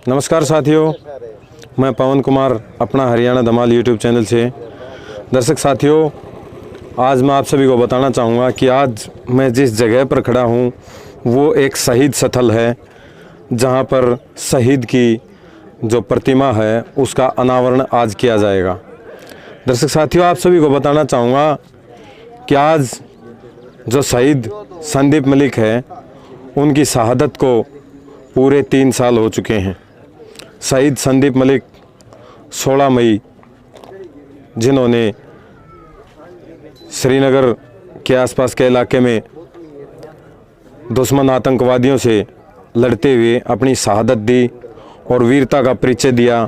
नमस्कार साथियों, मैं पवन कुमार अपना हरियाणा धमाल यूट्यूब चैनल से। दर्शक साथियों, आज मैं आप सभी को बताना चाहूँगा कि आज मैं जिस जगह पर खड़ा हूँ वो एक शहीद स्थल है, जहाँ पर शहीद की जो प्रतिमा है उसका अनावरण आज किया जाएगा। दर्शक साथियों, आप सभी को बताना चाहूँगा कि आज जो शहीद संदीप मलिक है उनकी शहादत को पूरे 3 साल हो चुके हैं। शहीद संदीप मलिक 16 मई जिन्होंने श्रीनगर के आसपास के इलाके में दुश्मन आतंकवादियों से लड़ते हुए अपनी शहादत दी और वीरता का परिचय दिया,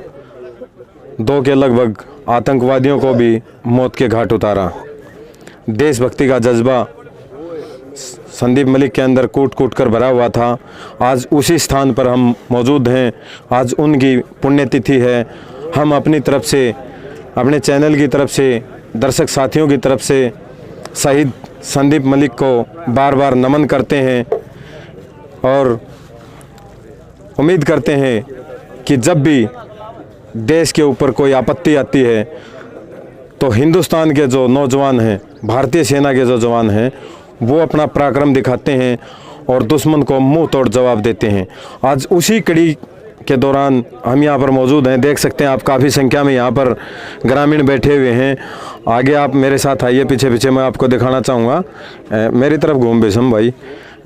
2 के लगभग आतंकवादियों को भी मौत के घाट उतारा। देशभक्ति का जज्बा संदीप मलिक के अंदर कूट कूट कर भरा हुआ था। आज उसी स्थान पर हम मौजूद हैं। आज उनकी पुण्यतिथि है। हम अपनी तरफ से, अपने चैनल की तरफ से, दर्शक साथियों की तरफ से शहीद संदीप मलिक को बार बार नमन करते हैं और उम्मीद करते हैं कि जब भी देश के ऊपर कोई आपत्ति आती है तो हिंदुस्तान के जो नौजवान हैं, भारतीय सेना के जो जवान हैं, वो अपना पराक्रम दिखाते हैं और दुश्मन को मुंह तोड़ जवाब देते हैं। आज उसी कड़ी के दौरान हम यहाँ पर मौजूद हैं। देख सकते हैं आप, काफ़ी संख्या में यहाँ पर ग्रामीण बैठे हुए हैं। आगे आप मेरे साथ आइए, पीछे पीछे मैं आपको दिखाना चाहूँगा। मेरी तरफ घूम बेसम भाई,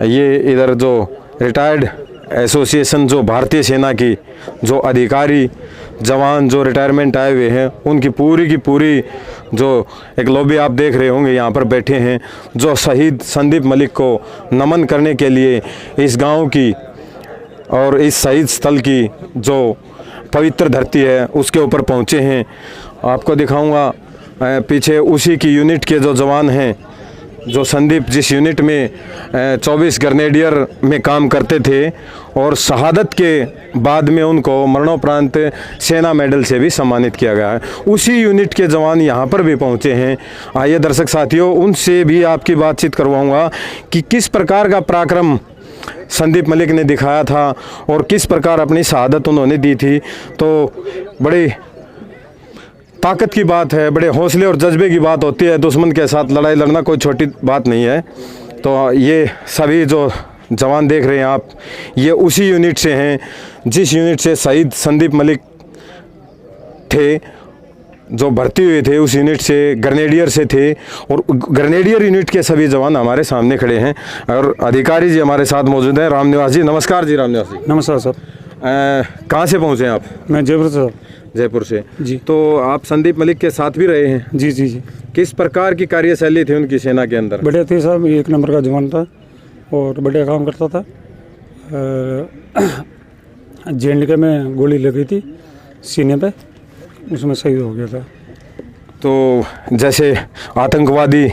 ये इधर जो रिटायर्ड एसोसिएशन, जो भारतीय सेना की जो अधिकारी जवान जो रिटायरमेंट आए हुए हैं, उनकी पूरी की पूरी जो एक लॉबी आप देख रहे होंगे यहाँ पर बैठे हैं, जो शहीद संदीप मलिक को नमन करने के लिए इस गांव की और इस शहीद स्थल की जो पवित्र धरती है उसके ऊपर पहुँचे हैं। आपको दिखाऊंगा पीछे उसी की यूनिट के जो जवान हैं, जो संदीप जिस यूनिट में 24 ग्रेनेडियर में काम करते थे और शहादत के बाद में उनको मरणोपरांत सेना मेडल से भी सम्मानित किया गया है, उसी यूनिट के जवान यहाँ पर भी पहुँचे हैं। आइए दर्शक साथियों, उनसे भी आपकी बातचीत करवाऊँगा कि किस प्रकार का पराक्रम संदीप मलिक ने दिखाया था और किस प्रकार अपनी शहादत उन्होंने दी थी। तो बड़ी ताकत की बात है, बड़े हौसले और जज्बे की बात होती है। दुश्मन के साथ लड़ाई लड़ना कोई छोटी बात नहीं है। तो ये सभी जो जवान देख रहे हैं आप, ये उसी यूनिट से हैं जिस यूनिट से शहीद संदीप मलिक थे, जो भर्ती हुए थे उस यूनिट से, ग्रेनेडियर से थे। और ग्रेनेडियर यूनिट के सभी जवान हमारे सामने खड़े हैं और अधिकारी जी हमारे साथ मौजूद हैं। रामनिवास जी, नमस्कार जी। रामनिवास जी, नमस्कार सर। कहाँ से पहुँचे आप? मैं जयपुर से। जयपुर से जी। तो आप संदीप मलिक के साथ भी रहे हैं? जी जी जी। किस प्रकार की कार्यशैली थी उनकी सेना के अंदर? बढ़िया थी साहब, 1 नंबर का जवान था और बढ़िया काम करता था। JNK में गोली लगी थी सीने पे, उसमें शहीद हो गया था। तो जैसे आतंकवादी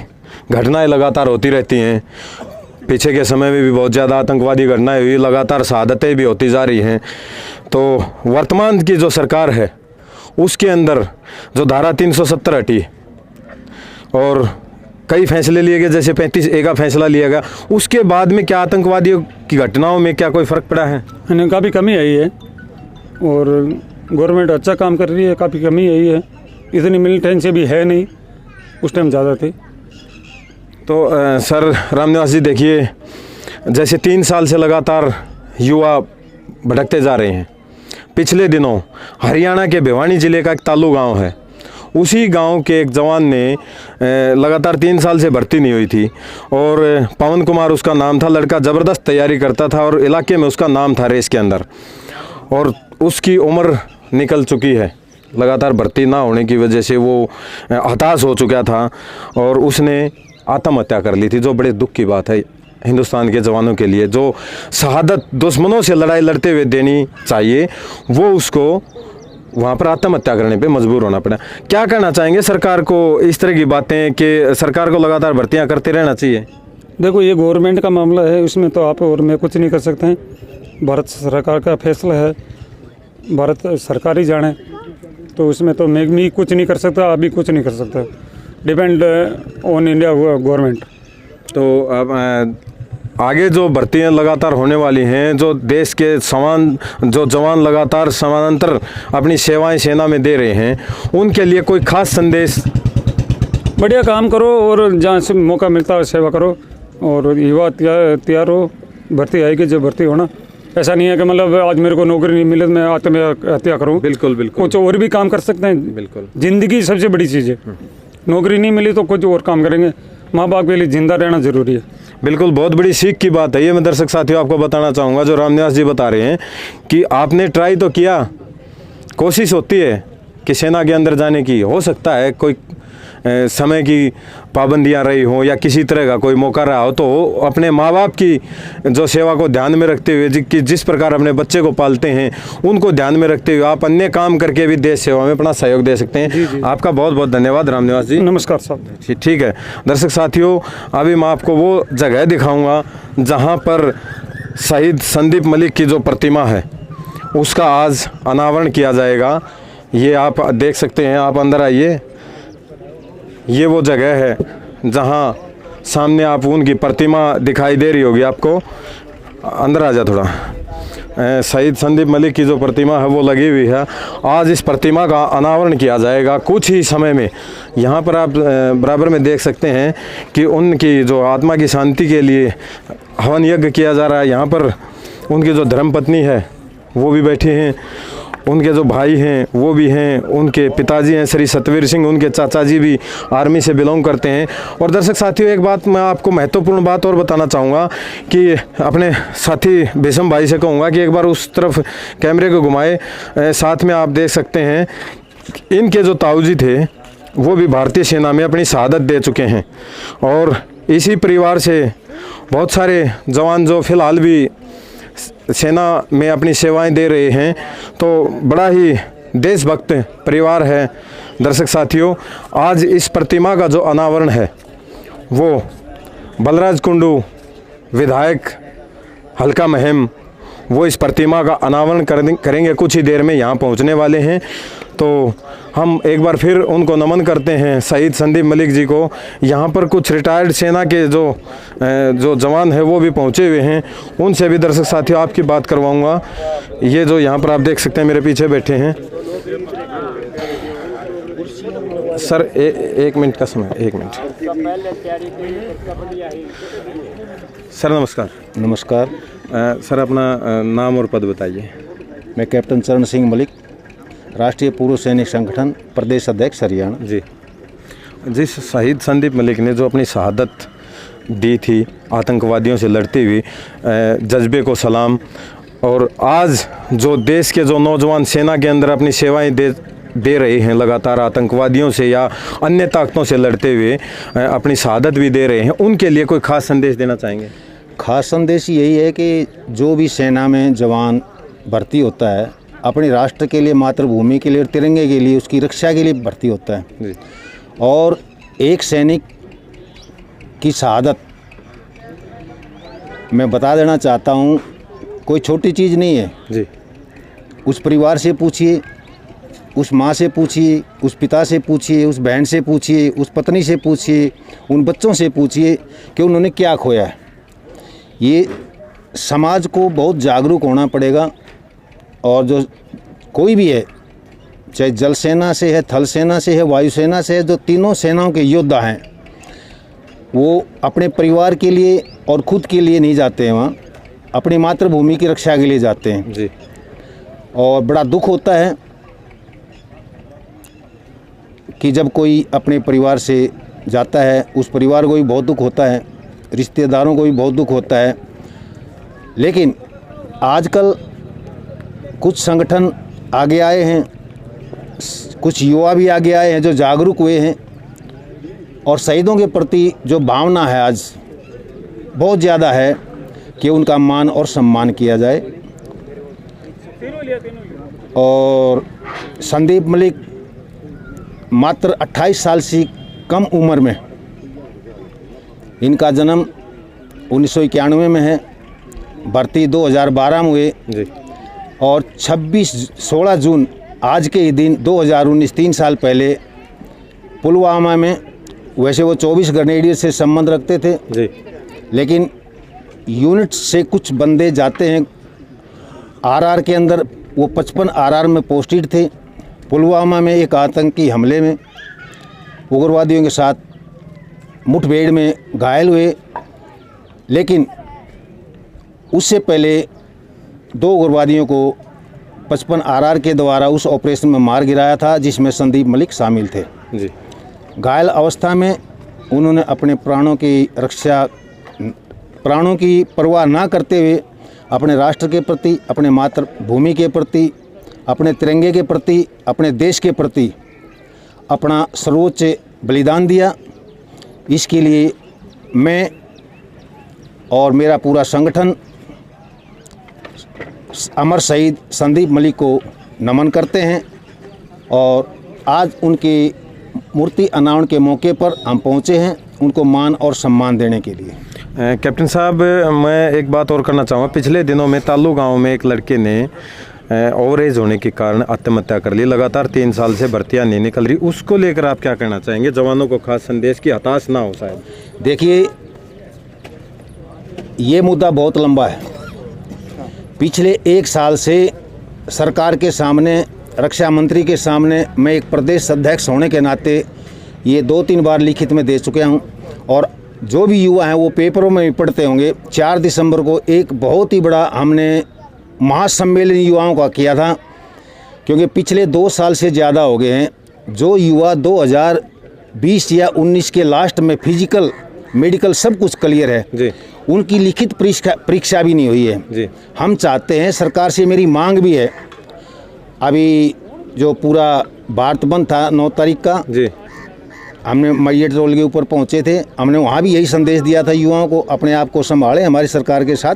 घटनाएं लगातार होती रहती हैं, पीछे के समय में भी बहुत ज़्यादा आतंकवादी घटनाएं हुई, लगातार शहादतें भी होती जा रही हैं। तो वर्तमान की जो सरकार है उसके अंदर जो धारा 370 हटी और कई फैसले लिए गए, जैसे 35A का फैसला लिया गया, उसके बाद में क्या आतंकवादियों की घटनाओं में क्या कोई फ़र्क पड़ा है? काफ़ी कमी आई है और गवर्नमेंट अच्छा काम कर रही है। काफ़ी कमी आई है, इतनी मिलिटेंसी भी है नहीं, उस टाइम ज़्यादा थी। तो सर रामनिवास जी, देखिए जैसे 3 साल से लगातार युवा भटकते जा रहे हैं। पिछले दिनों हरियाणा के भिवानी ज़िले का एक तालू गांव है, उसी गांव के एक जवान ने लगातार 3 साल से भर्ती नहीं हुई थी और पवन कुमार उसका नाम था। लड़का ज़बरदस्त तैयारी करता था और इलाके में उसका नाम था रेस के अंदर, और उसकी उम्र निकल चुकी है। लगातार भर्ती ना होने की वजह से वो हताश हो चुका था और उसने आत्महत्या कर ली थी, जो बड़े दुख की बात है हिंदुस्तान के जवानों के लिए। जो शहादत दुश्मनों से लड़ाई लड़ते हुए देनी चाहिए, वो उसको वहाँ पर आत्महत्या करने पे मजबूर होना पड़ा। क्या कहना चाहेंगे सरकार को इस तरह की बातें कि सरकार को लगातार भर्तियाँ करते रहना चाहिए? देखो, ये गवर्नमेंट का मामला है, इसमें तो आप और मैं कुछ नहीं कर सकते हैं। भारत सरकार का फैसला है, भारत सरकार ही जाने, तो उसमें तो मैं भी कुछ नहीं कर सकता, आप भी कुछ नहीं कर सकता। Depend on India government. तो अब आगे जो भर्तियां लगातार होने वाली हैं, जो देश के जो जवान लगातार समानांतर अपनी सेवाएं सेना में दे रहे हैं, उनके लिए कोई खास संदेश? बढ़िया काम करो और जहाँ से मौका मिलता है सेवा करो, और युवा तैयार हो, भर्ती आएगी जो भर्ती होना। ऐसा नहीं है कि मतलब आज मेरे को नौकरी नहीं मिले तो मैं आत्महत्या करूँ। बिल्कुल बिल्कुल, कुछ और भी काम कर सकते हैं। बिल्कुल, ज़िंदगी सबसे बड़ी चीज़ है। नौकरी नहीं मिली तो कुछ और काम करेंगे। माँ बाप के लिए जिंदा रहना ज़रूरी है। बिल्कुल, बहुत बड़ी सीख की बात है ये। मैं दर्शक साथियों आपको बताना चाहूँगा, जो रामनिवास जी बता रहे हैं कि आपने ट्राई तो किया, कोशिश होती है कि सेना के अंदर जाने की। हो सकता है कोई समय की पाबंदियां रही हो या किसी तरह का कोई मौका रहा हो, तो अपने माँ बाप की जो सेवा को ध्यान में रखते हुए, कि जिस प्रकार अपने बच्चे को पालते हैं उनको ध्यान में रखते हुए आप अन्य काम करके भी देश सेवा में अपना सहयोग दे सकते हैं। जी। आपका बहुत बहुत धन्यवाद रामनिवास जी। नमस्कार साहब। ठीक है दर्शक साथियों, अभी मैं आपको वो जगह दिखाऊंगा जहाँ पर शहीद संदीप मलिक की जो प्रतिमा है उसका आज अनावरण किया जाएगा। ये आप देख सकते हैं, आप अंदर आइए। ये वो जगह है जहाँ सामने आप उनकी प्रतिमा दिखाई दे रही होगी आपको। अंदर आ जा थोड़ा। शहीद संदीप मलिक की जो प्रतिमा है वो लगी हुई है। आज इस प्रतिमा का अनावरण किया जाएगा कुछ ही समय में। यहाँ पर आप बराबर में देख सकते हैं कि उनकी जो आत्मा की शांति के लिए हवन यज्ञ किया जा रहा है। यहाँ पर उनकी जो धर्मपत्नी है वो भी बैठी हैं, उनके जो भाई हैं वो भी हैं, उनके पिताजी हैं श्री सतवीर सिंह, उनके चाचा जी भी आर्मी से बिलोंग करते हैं। और दर्शक साथियों, एक बात मैं आपको महत्वपूर्ण बात और बताना चाहूँगा कि अपने साथी भीषम भाई से कहूँगा कि एक बार उस तरफ कैमरे को घुमाए। साथ में आप देख सकते हैं इनके जो ताऊजी थे वो भी भारतीय सेना में अपनी शहादत दे चुके हैं, और इसी परिवार से बहुत सारे जवान जो फिलहाल भी सेना में अपनी सेवाएं दे रहे हैं। तो बड़ा ही देशभक्त परिवार है। दर्शक साथियों, आज इस प्रतिमा का जो अनावरण है वो बलराज कुंडू विधायक हल्का महम वो इस प्रतिमा का अनावरण करेंगे। कुछ ही देर में यहाँ पहुँचने वाले हैं। तो हम एक बार फिर उनको नमन करते हैं शहीद संदीप मलिक जी को। यहाँ पर कुछ रिटायर्ड सेना के जो जवान हैं वो भी पहुँचे हुए हैं, उनसे भी दर्शक साथियों आपकी बात करवाऊँगा। ये जो यहाँ पर आप देख सकते हैं मेरे पीछे बैठे हैं। सर एक मिनट का समय, 1 मिनट। सर नमस्कार। नमस्कार। सर अपना नाम और पद बताइए। मैं कैप्टन चरण सिंह मलिक, राष्ट्रीय पूर्व सैनिक संगठन प्रदेश अध्यक्ष हरियाणा। जी, जिस शहीद संदीप मलिक ने जो अपनी शहादत दी थी आतंकवादियों से लड़ते हुए, जज्बे को सलाम। और आज जो देश के जो नौजवान सेना के अंदर अपनी सेवाएं दे रहे हैं, लगातार आतंकवादियों से या अन्य ताकतों से लड़ते हुए अपनी शहादत भी दे रहे हैं, उनके लिए कोई खास संदेश देना चाहेंगे? खास संदेश यही है कि जो भी सेना में जवान भर्ती होता है अपने राष्ट्र के लिए, मातृभूमि के लिए और तिरंगे के लिए, उसकी रक्षा के लिए भर्ती होता है जी। और एक सैनिक की शहादत मैं बता देना चाहता हूँ, कोई छोटी चीज़ नहीं है जी। उस परिवार से पूछिए, उस माँ से पूछिए, उस पिता से पूछिए, उस बहन से पूछिए, उस पत्नी से पूछिए, उन बच्चों से पूछिए कि उन्होंने क्या खोया है। ये समाज को बहुत जागरूक होना पड़ेगा। और जो कोई भी है, चाहे जल सेना से है, थल सेना से है, वायुसेना से है, जो तीनों सेनाओं के योद्धा हैं, वो अपने परिवार के लिए और खुद के लिए नहीं जाते हैं, वहाँ अपनी मातृभूमि की रक्षा के लिए जाते हैं जी। और बड़ा दुख होता है कि जब कोई अपने परिवार से जाता है, उस परिवार को भी बहुत दुख होता है, रिश्तेदारों को भी बहुत दुख होता है। लेकिन आजकल कुछ संगठन आगे आए हैं, कुछ युवा भी आगे आए हैं जो जागरूक हुए हैं, और शहीदों के प्रति जो भावना है आज बहुत ज़्यादा है कि उनका मान और सम्मान किया जाए। और संदीप मलिक मात्र 28 साल से कम उम्र में, इनका जन्म 1991 में है, भर्ती 2012 में हुए जी। और 16 जून आज के ही दिन 2019, 3 साल पहले पुलवामा में, वैसे वो 24 ग्रेनेडियर से संबंध रखते थे, जी। लेकिन यूनिट से कुछ बंदे जाते हैं आरआर के अंदर। वो 55 आरआर में पोस्टेड थे। पुलवामा में एक आतंकी हमले में उग्रवादियों के साथ मुठभेड़ में घायल हुए, लेकिन उससे पहले 2 उग्रवादियों को 55 आरआर के द्वारा उस ऑपरेशन में मार गिराया था, जिसमें संदीप मलिक शामिल थे जी। घायल अवस्था में उन्होंने अपने प्राणों की परवाह ना करते हुए अपने राष्ट्र के प्रति, अपने मातृभूमि के प्रति, अपने तिरंगे के प्रति, अपने देश के प्रति अपना सर्वोच्च बलिदान दिया। इसके लिए मैं और मेरा पूरा संगठन अमर शहीद संदीप मलिक को नमन करते हैं और आज उनकी मूर्ति अनावरण के मौके पर हम पहुंचे हैं उनको मान और सम्मान देने के लिए। कैप्टन साहब, मैं एक बात और करना चाहूँगा। पिछले दिनों में तालू गांव में एक लड़के ने ओवर एज होने के कारण आत्महत्या कर ली। लगातार 3 साल से भर्तियाँ नहीं निकल रही, उसको लेकर आप क्या कहना चाहेंगे? जवानों को खास संदेश की हताश ना हो शायद। देखिए, ये मुद्दा बहुत लंबा है। पिछले 1 साल से सरकार के सामने, रक्षा मंत्री के सामने मैं एक प्रदेश अध्यक्ष होने के नाते ये 2-3 बार लिखित में दे चुका हूँ और जो भी युवा हैं वो पेपरों में भी पढ़ते होंगे। 4 दिसंबर को एक बहुत ही बड़ा हमने महासम्मेलन युवाओं का किया था, क्योंकि पिछले 2 साल से ज़्यादा हो गए हैं जो युवा 2020 या 19 के लास्ट में फिजिकल मेडिकल सब कुछ क्लियर है जी। उनकी लिखित परीक्षा भी नहीं हुई है जी। हम चाहते हैं, सरकार से मेरी मांग भी है, अभी जो पूरा भारत बंद था 9 तारीख का जी, हमने मैयट रोल के ऊपर पहुंचे थे, हमने वहाँ भी यही संदेश दिया था युवाओं को अपने आप को संभालें। हमारी सरकार के साथ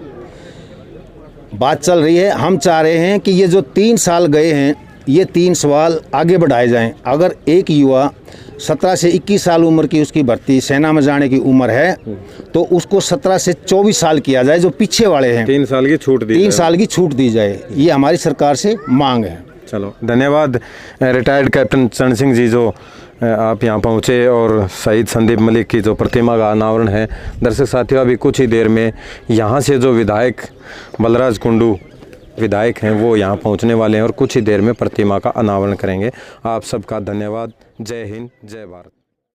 बात चल रही है। हम चाह रहे हैं कि ये जो 3 साल गए हैं ये 3 साल आगे बढ़ाए जाएं। अगर एक युवा 17 से 21 साल उम्र की उसकी भर्ती सेना में जाने की उम्र है तो उसको 17 से 24 साल किया जाए, जो पीछे वाले हैं 3 साल की छूट दी 3 साल की छूट दी जाए। ये हमारी सरकार से मांग है। चलो, धन्यवाद रिटायर्ड कैप्टन चरण सिंह जी, जो आप यहाँ पहुँचे और शहीद संदीप मलिक की जो प्रतिमा का अनावरण है। दर्शक साथियों, अभी कुछ ही देर में यहाँ से जो विधायक बलराज कुंडू विधायक हैं वो यहाँ पहुँचने वाले हैं और कुछ ही देर में प्रतिमा का अनावरण करेंगे। आप सबका धन्यवाद। जय हिंद, जय भारत।